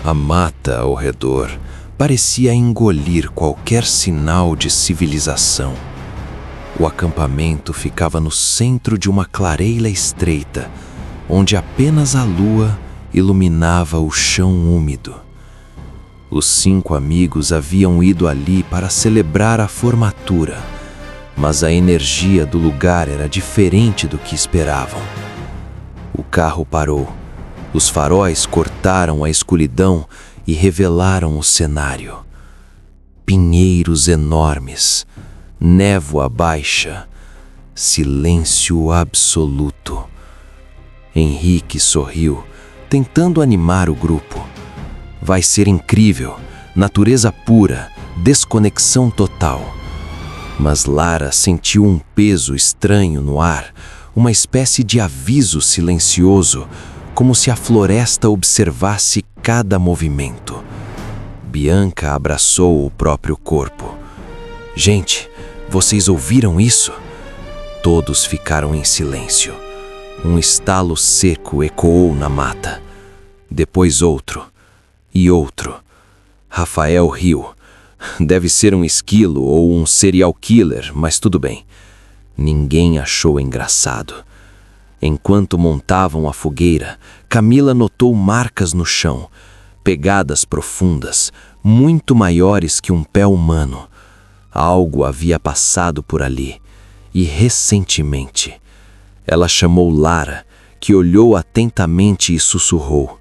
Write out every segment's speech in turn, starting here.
A mata ao redor parecia engolir qualquer sinal de civilização. O acampamento ficava no centro de uma clareira estreita, onde apenas a lua iluminava o chão úmido. Os 5 amigos haviam ido ali para celebrar a formatura, mas a energia do lugar era diferente do que esperavam. O carro parou. Os faróis cortaram a escuridão e revelaram o cenário. Pinheiros enormes, névoa baixa, silêncio absoluto. Henrique sorriu, tentando animar o grupo. Vai ser incrível, natureza pura, desconexão total. Mas Lara sentiu um peso estranho no ar, uma espécie de aviso silencioso, como se a floresta observasse cada movimento. Bianca abraçou o próprio corpo. Gente, vocês ouviram isso? Todos ficaram em silêncio. Um estalo seco ecoou na mata. Depois outro. E outro. Rafael riu. Deve ser um esquilo ou um serial killer, mas tudo bem. Ninguém achou engraçado. Enquanto montavam a fogueira, Camila notou marcas no chão, pegadas profundas, muito maiores que um pé humano. Algo havia passado por ali, e recentemente. Ela chamou Lara, que olhou atentamente e sussurrou: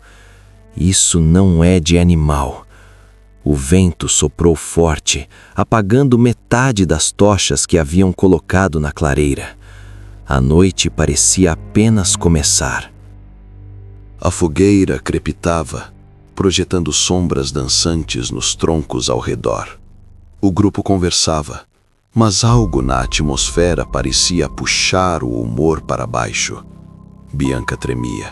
"Isso não é de animal." O vento soprou forte, apagando metade das tochas que haviam colocado na clareira. A noite parecia apenas começar. A fogueira crepitava, projetando sombras dançantes nos troncos ao redor. O grupo conversava, mas algo na atmosfera parecia puxar o humor para baixo. Bianca tremia.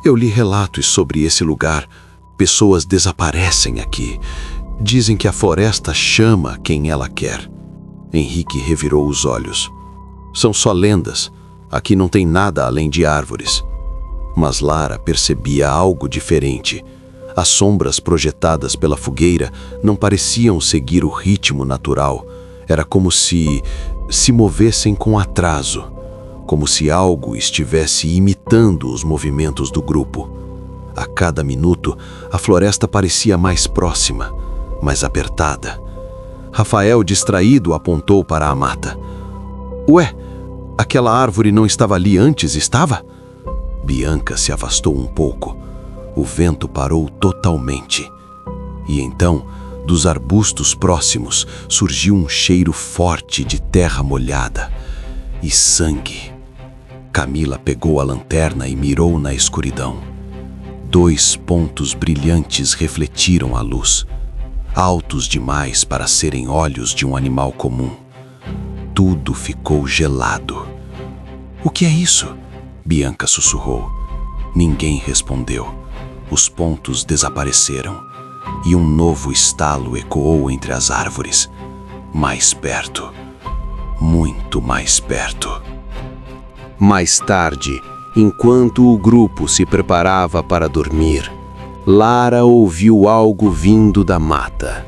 "Eu li relatos sobre esse lugar. Pessoas desaparecem aqui. Dizem que a floresta chama quem ela quer." Henrique revirou os olhos. "São só lendas. Aqui não tem nada além de árvores." Mas Lara percebia algo diferente. As sombras projetadas pela fogueira não pareciam seguir o ritmo natural. Era como se movessem com atraso, como se algo estivesse imitando os movimentos do grupo. A cada minuto, a floresta parecia mais próxima, mais apertada. Rafael, distraído, apontou para a mata. "Ué, aquela árvore não estava ali antes, estava?" Bianca se afastou um pouco. O vento parou totalmente. E então, dos arbustos próximos, surgiu um cheiro forte de terra molhada e sangue. Camila pegou a lanterna e mirou na escuridão. 2 pontos brilhantes refletiram a luz, altos demais para serem olhos de um animal comum. Tudo ficou gelado. "O que é isso?" Bianca sussurrou. Ninguém respondeu. Os pontos desapareceram e um novo estalo ecoou entre as árvores. Mais perto. Muito mais perto. Mais tarde, enquanto o grupo se preparava para dormir, Lara ouviu algo vindo da mata.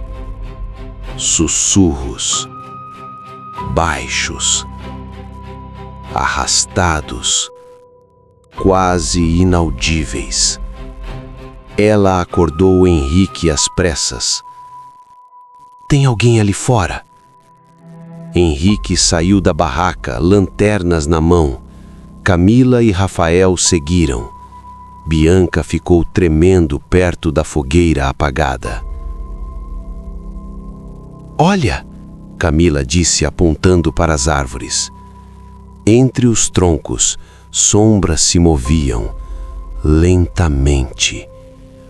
Sussurros. Baixos. Arrastados. Quase inaudíveis. Ela acordou Henrique às pressas. "Tem alguém ali fora?" Henrique saiu da barraca, lanternas na mão. Camila e Rafael seguiram. Bianca ficou tremendo perto da fogueira apagada. "Olha!" Camila disse, apontando para as árvores. Entre os troncos, sombras se moviam, lentamente,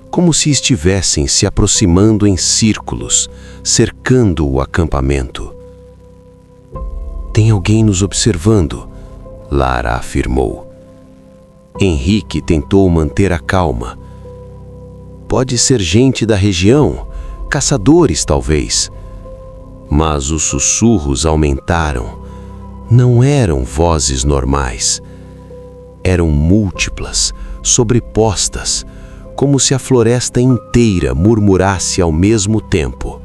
como se estivessem se aproximando em círculos, cercando o acampamento. "Tem alguém nos observando", Lara afirmou. Henrique tentou manter a calma. "Pode ser gente da região, caçadores talvez." Mas os sussurros aumentaram. Não eram vozes normais. Eram múltiplas, sobrepostas, como se a floresta inteira murmurasse ao mesmo tempo.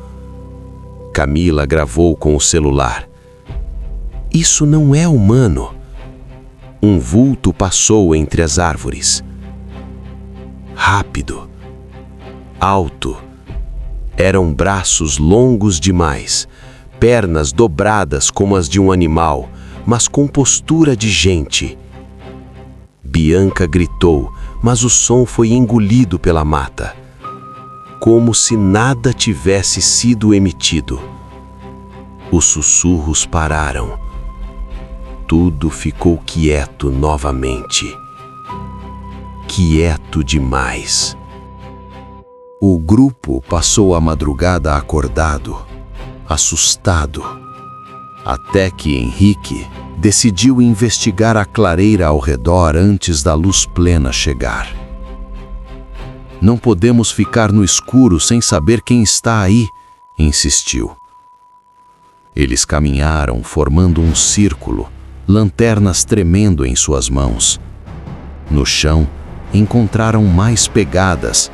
Camila gravou com o celular. Isso não é humano. Um vulto passou entre as árvores. Rápido. Alto. Eram braços longos demais, pernas dobradas como as de um animal, mas com postura de gente. Bianca gritou, mas o som foi engolido pela mata, como se nada tivesse sido emitido. Os sussurros pararam. Tudo ficou quieto novamente. Quieto demais. O grupo passou a madrugada acordado, assustado, até que Henrique decidiu investigar a clareira ao redor antes da luz plena chegar. Não podemos ficar no escuro sem saber quem está aí, insistiu. Eles caminharam formando um círculo, lanternas tremendo em suas mãos. No chão, encontraram mais pegadas,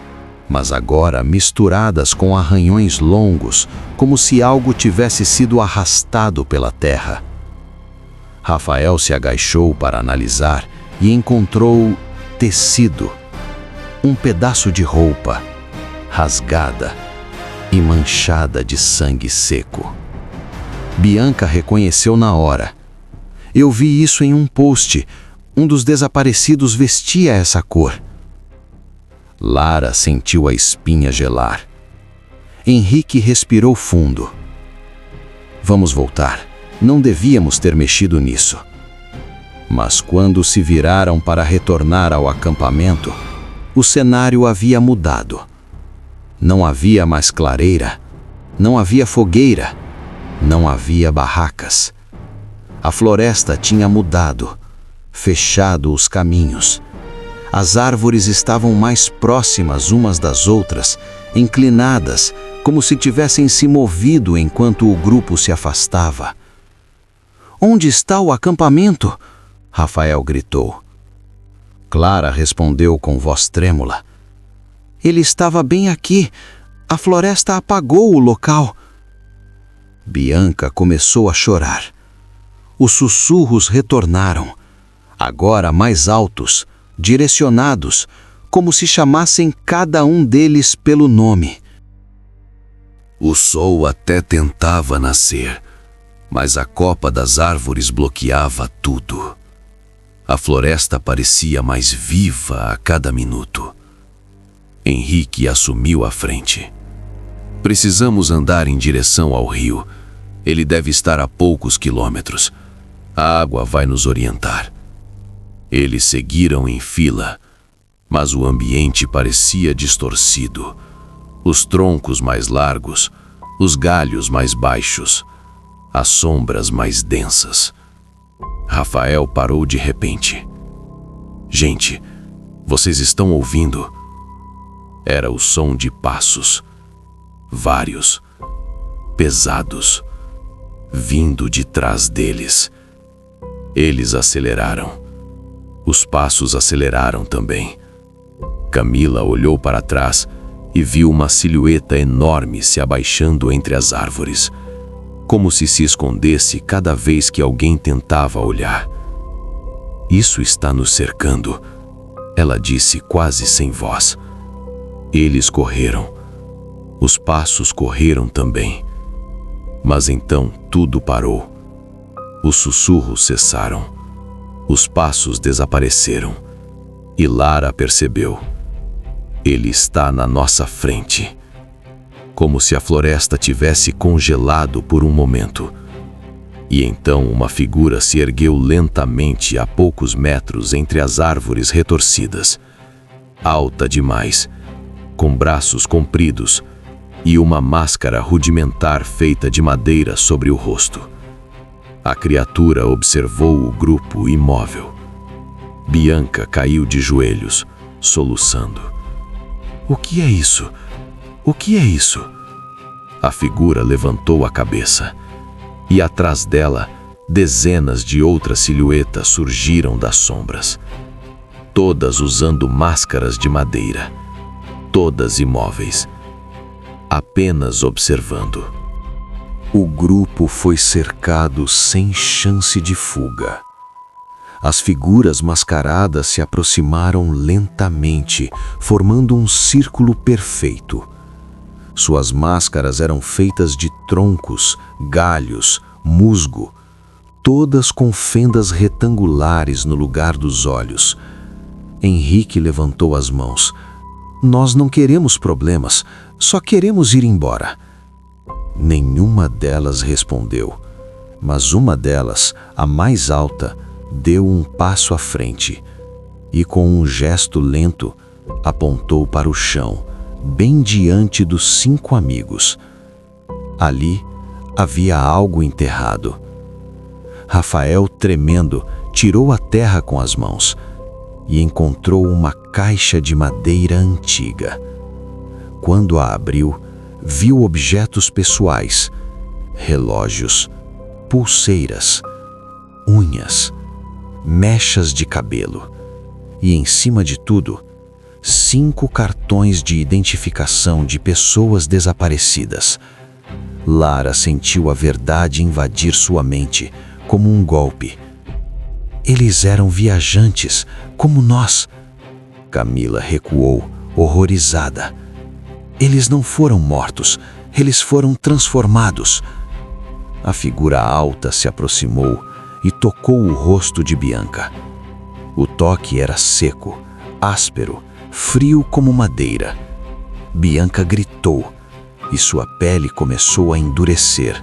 mas agora misturadas com arranhões longos, como se algo tivesse sido arrastado pela terra. Rafael se agachou para analisar e encontrou tecido, um pedaço de roupa, rasgada e manchada de sangue seco. Bianca reconheceu na hora. Eu vi isso em um post. Um dos desaparecidos vestia essa cor. Lara sentiu a espinha gelar. Henrique respirou fundo. Vamos voltar. Não devíamos ter mexido nisso. Mas quando se viraram para retornar ao acampamento, o cenário havia mudado. Não havia mais clareira, não havia fogueira, não havia barracas. A floresta tinha mudado, fechado os caminhos. As árvores estavam mais próximas umas das outras, inclinadas, como se tivessem se movido enquanto o grupo se afastava. Onde está o acampamento? Rafael gritou. Clara respondeu com voz trêmula. Ele estava bem aqui. A floresta apagou o local. Bianca começou a chorar. Os sussurros retornaram, agora mais altos, direcionados, como se chamassem cada um deles pelo nome. O sol até tentava nascer, mas a copa das árvores bloqueava tudo. A floresta parecia mais viva a cada minuto. Henrique assumiu a frente. Precisamos andar em direção ao rio. Ele deve estar a poucos quilômetros. A água vai nos orientar. Eles seguiram em fila, mas o ambiente parecia distorcido. Os troncos mais largos, os galhos mais baixos, as sombras mais densas. Rafael parou de repente. Gente, vocês estão ouvindo? Era o som de passos, vários, pesados, vindo de trás deles. Eles aceleraram. Os passos aceleraram também. Camila olhou para trás e viu uma silhueta enorme se abaixando entre as árvores, como se escondesse cada vez que alguém tentava olhar. Isso está nos cercando, ela disse quase sem voz. Eles correram. Os passos correram também. Mas então tudo parou. Os sussurros cessaram. Os passos desapareceram. E Lara percebeu. Ele está na nossa frente. Como se a floresta tivesse congelado por um momento. E então uma figura se ergueu lentamente a poucos metros entre as árvores retorcidas. Alta demais, com braços compridos e uma máscara rudimentar feita de madeira sobre o rosto. A criatura observou o grupo imóvel. Bianca caiu de joelhos, soluçando. O que é isso? O que é isso? A figura levantou a cabeça, e atrás dela, dezenas de outras silhuetas surgiram das sombras, todas usando máscaras de madeira, todas imóveis, apenas observando. O grupo foi cercado sem chance de fuga. As figuras mascaradas se aproximaram lentamente, formando um círculo perfeito. Suas máscaras eram feitas de troncos, galhos, musgo, todas com fendas retangulares no lugar dos olhos. Henrique levantou as mãos. Nós não queremos problemas, só queremos ir embora. Nenhuma delas respondeu, mas uma delas, a mais alta, deu um passo à frente e, com um gesto lento, apontou para o chão, bem diante dos 5 amigos. Ali havia algo enterrado. Rafael, tremendo, tirou a terra com as mãos e encontrou uma caixa de madeira antiga. Quando a abriu, viu objetos pessoais, relógios, pulseiras, unhas, mechas de cabelo e, em cima de tudo, 5 cartões de identificação de pessoas desaparecidas. Lara sentiu a verdade invadir sua mente, como um golpe. Eles eram viajantes, como nós. Camila recuou, horrorizada. Eles não foram mortos, eles foram transformados. A figura alta se aproximou e tocou o rosto de Bianca. O toque era seco, áspero, frio como madeira. Bianca gritou e sua pele começou a endurecer.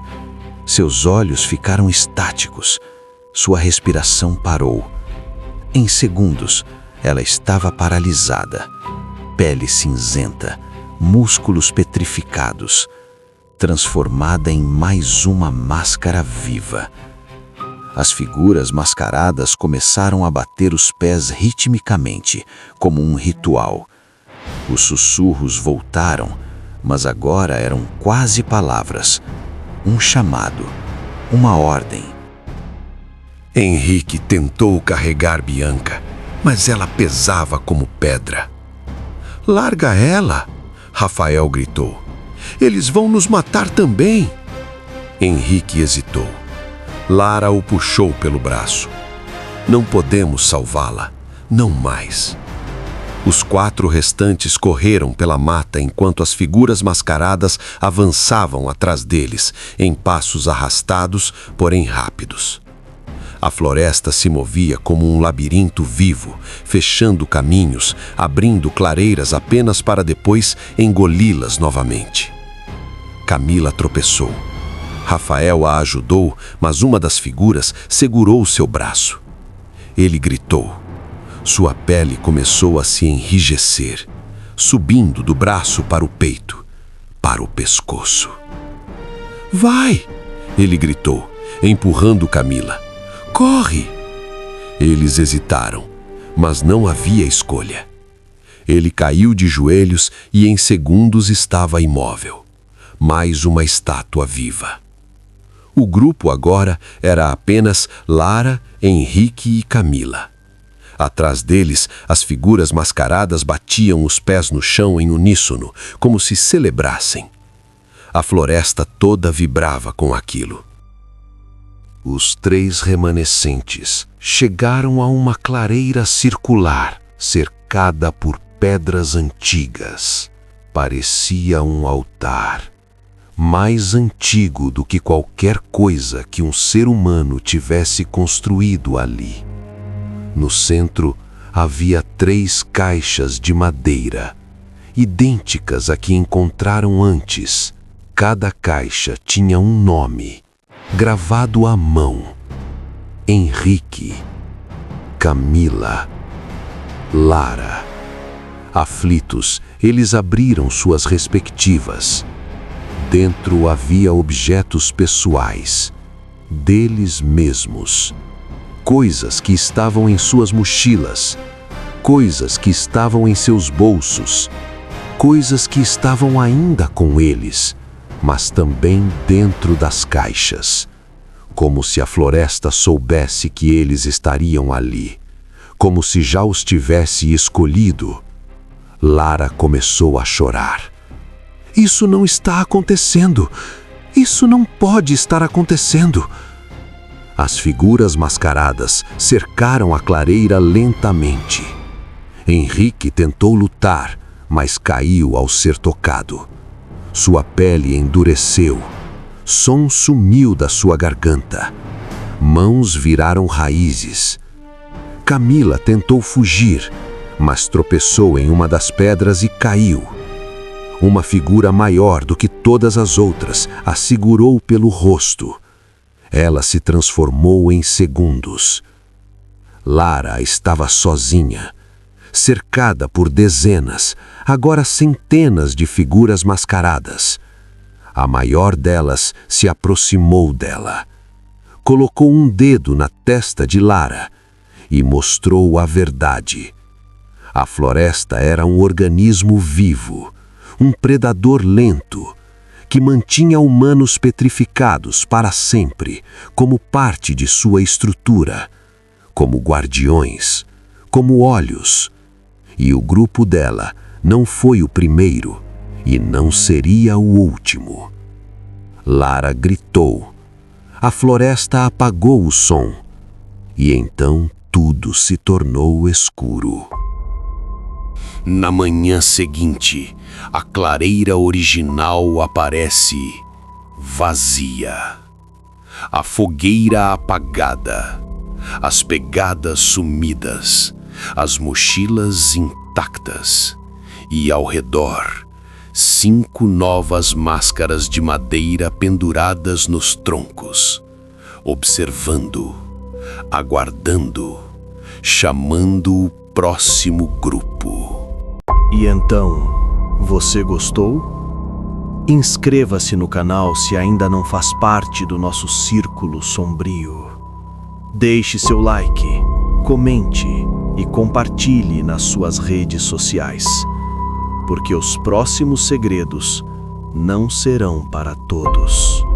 Seus olhos ficaram estáticos. Sua respiração parou. Em segundos, ela estava paralisada. Pele cinzenta, músculos petrificados, transformada em mais uma máscara viva. As figuras mascaradas começaram a bater os pés ritmicamente, como um ritual. Os sussurros voltaram, mas agora eram quase palavras. Um chamado, uma ordem. Henrique tentou carregar Bianca, mas ela pesava como pedra. "Larga ela!" Rafael gritou. "Eles vão nos matar também!" Henrique hesitou. Lara o puxou pelo braço. "Não podemos salvá-la, não mais." Os 4 restantes correram pela mata enquanto as figuras mascaradas avançavam atrás deles, em passos arrastados, porém rápidos. A floresta se movia como um labirinto vivo, fechando caminhos, abrindo clareiras apenas para depois engoli-las novamente. Camila tropeçou. Rafael a ajudou, mas uma das figuras segurou seu braço. Ele gritou. Sua pele começou a se enrijecer, subindo do braço para o peito, para o pescoço. "Vai!" ele gritou, empurrando Camila. "Corre!" Eles hesitaram, mas não havia escolha. Ele caiu de joelhos e em segundos estava imóvel. Mais uma estátua viva. O grupo agora era apenas Lara, Henrique e Camila. Atrás deles, as figuras mascaradas batiam os pés no chão em uníssono, como se celebrassem. A floresta toda vibrava com aquilo. Os 3 remanescentes chegaram a uma clareira circular, cercada por pedras antigas. Parecia um altar, mais antigo do que qualquer coisa que um ser humano tivesse construído ali. No centro havia 3 caixas de madeira, idênticas à que encontraram antes. Cada caixa tinha um nome, gravado à mão: Henrique, Camila, Lara. Aflitos, eles abriram suas respectivas. Dentro havia objetos pessoais, deles mesmos. Coisas que estavam em suas mochilas, coisas que estavam em seus bolsos, coisas que estavam ainda com eles, mas também dentro das caixas. Como se a floresta soubesse que eles estariam ali, como se já os tivesse escolhido. Lara começou a chorar. Isso não está acontecendo! Isso não pode estar acontecendo! As figuras mascaradas cercaram a clareira lentamente. Henrique tentou lutar, mas caiu ao ser tocado. Sua pele endureceu. Som sumiu da sua garganta. Mãos viraram raízes. Camila tentou fugir, mas tropeçou em uma das pedras e caiu. Uma figura maior do que todas as outras a segurou pelo rosto. Ela se transformou em segundos. Lara estava sozinha, cercada por dezenas, agora centenas de figuras mascaradas. A maior delas se aproximou dela. Colocou um dedo na testa de Lara e mostrou a verdade. A floresta era um organismo vivo, um predador lento, que mantinha humanos petrificados para sempre, como parte de sua estrutura, como guardiões, como olhos. E o grupo dela não foi o primeiro e não seria o último. Lara gritou. A floresta apagou o som, e então tudo se tornou escuro. Na manhã seguinte, a clareira original aparece vazia. A fogueira apagada, as pegadas sumidas, as mochilas intactas e ao redor 5 novas máscaras de madeira penduradas nos troncos, observando, aguardando, chamando o próximo grupo. E então, você gostou? Inscreva-se no canal se ainda não faz parte do nosso círculo sombrio. Deixe seu like, comente e compartilhe nas suas redes sociais, porque os próximos segredos não serão para todos.